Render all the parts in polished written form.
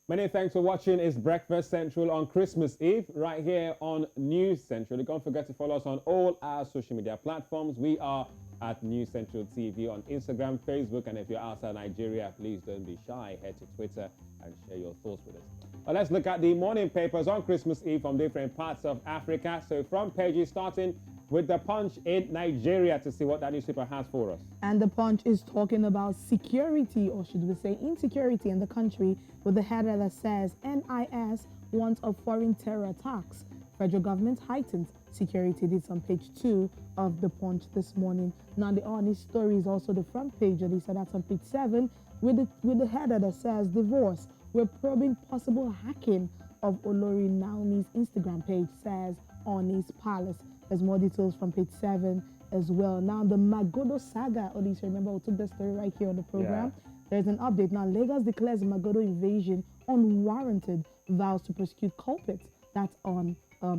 Many thanks for watching. It's Breakfast Central on Christmas Eve, right here on News Central. Don't forget to follow us on all our social media platforms. We are at News Central TV on Instagram, Facebook, and if you're outside Nigeria, please don't be shy. Head to Twitter and share your thoughts with us. Well, let's look at the morning papers on Christmas Eve from different parts of Africa. So front pages starting with the Punch in Nigeria to see what that newspaper has for us. And the Punch is talking about security, or should we say insecurity in the country, with the header that says NIS wants a foreign terror attacks. Federal government heightens security. This on page 2 of the Punch this morning. Now the honest story is also the front page, and he said that's on page 7 with the header that says divorce. We're probing possible hacking of Olori Naomi's Instagram page, says Oni's Palace. There's more details from page 7 as well. Now, the Magodo saga, Odis, remember we took the story right here on the program. Yeah. There's an update. Now, Lagos declares Magodo invasion unwarranted, vows to prosecute culprits. That's on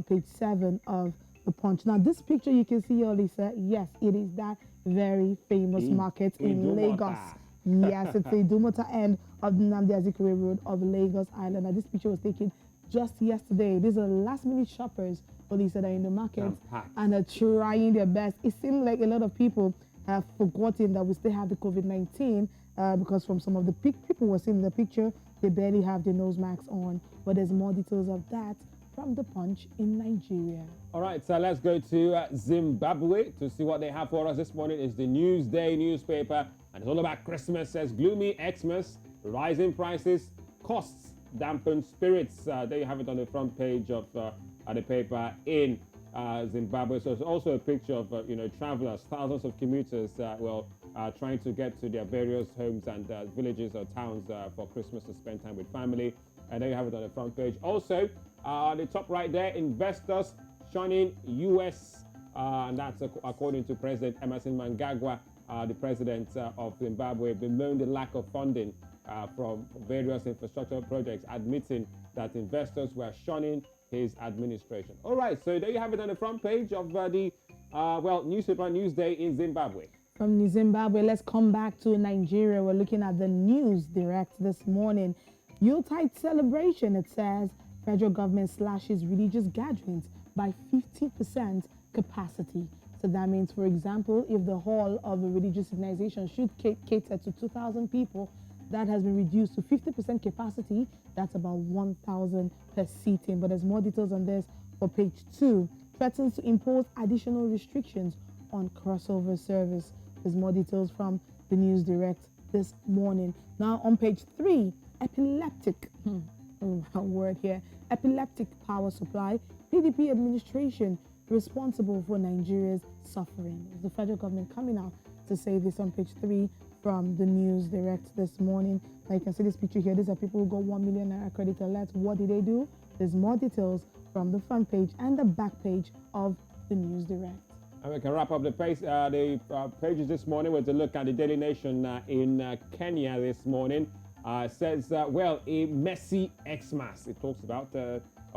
page 7 of the Punch. Now, this picture you can see here, Lisa, yes, it is that very famous market in Lagos. Yes, it's the Idumota end of the Nnamdi Azikiwe Road of Lagos Island. Now, this picture was taken just yesterday. These are last-minute shoppers, police that are in the market and are trying their best. It seems like a lot of people have forgotten that we still have the COVID-19 because from some of the people we're seeing in the picture, they barely have their nose masks on. But there's more details of that from the Punch in Nigeria. All right, so let's go to Zimbabwe to see what they have for us this morning. It's the Newsday newspaper, and it's all about Christmas. Says gloomy Xmas, rising prices, costs dampen spirits. There you have it on the front page of the paper in Zimbabwe. So it's also a picture of travelers, thousands of commuters, trying to get to their various homes and villages or towns for Christmas to spend time with family. And there you have it on the front page. Also, on the top right there, investors shunning U.S. And that's according to President Emerson Mnangagwa, the president of Zimbabwe, bemoaned the lack of funding from various infrastructure projects, admitting that investors were shunning his administration. All right, so there you have it on the front page of the newspaper Newsday in Zimbabwe. From Zimbabwe, let's come back to Nigeria. We're looking at the News Direct this morning. Yuletide celebration, it says, federal government slashes religious gatherings by 50% capacity. So that means, for example, if the hall of a religious organization should cater to 2,000 people, that has been reduced to 50% capacity. That's about 1,000 per seating. But there's more details on this for page 2. Threatens to impose additional restrictions on crossover service. There's more details from the News Direct this morning. Now on page 3, epileptic, word here, epileptic power supply, PDP administration responsible for Nigeria's suffering. The federal government coming out to say this on page 3 from the News Direct this morning. Now you can see this picture here. These are people who got 1 million naira credit alert. What did they do? There's more details from the front page and the back page of the News Direct. And we can wrap up the pages this morning with a look at the Daily Nation in Kenya this morning. It says, a messy Xmas. It talks about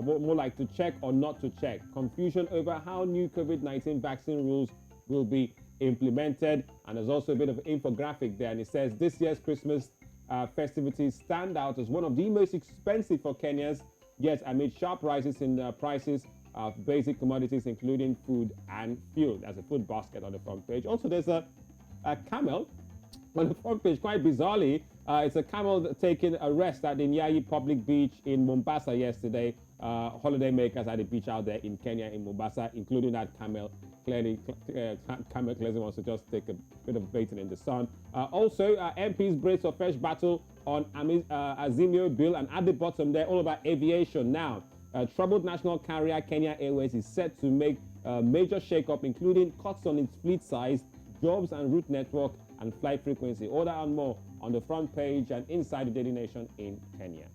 more like to check or not to check. Confusion over how new COVID-19 vaccine rules will be implemented. And there's also a bit of an infographic there. And it says this year's Christmas festivities stand out as one of the most expensive for Kenyans, yet amid sharp rises in prices of basic commodities, including food and fuel. There's a food basket on the front page. Also, there's a camel on the front page, quite bizarrely. It's a camel taking a rest at the Nyayi Public Beach in Mombasa yesterday. Holiday makers at the beach out there in Kenya, in Mombasa, including that camel. Camel clearly wants to just take a bit of baiting in the sun. Also, MPs brace for fresh battle on Azimio bill, and at the bottom there, all about aviation now. Troubled national carrier Kenya Airways is set to make a major shake-up, including cuts on its fleet size, jobs and route network, and flight frequency. All that and more on the front page and inside the Daily Nation in Kenya.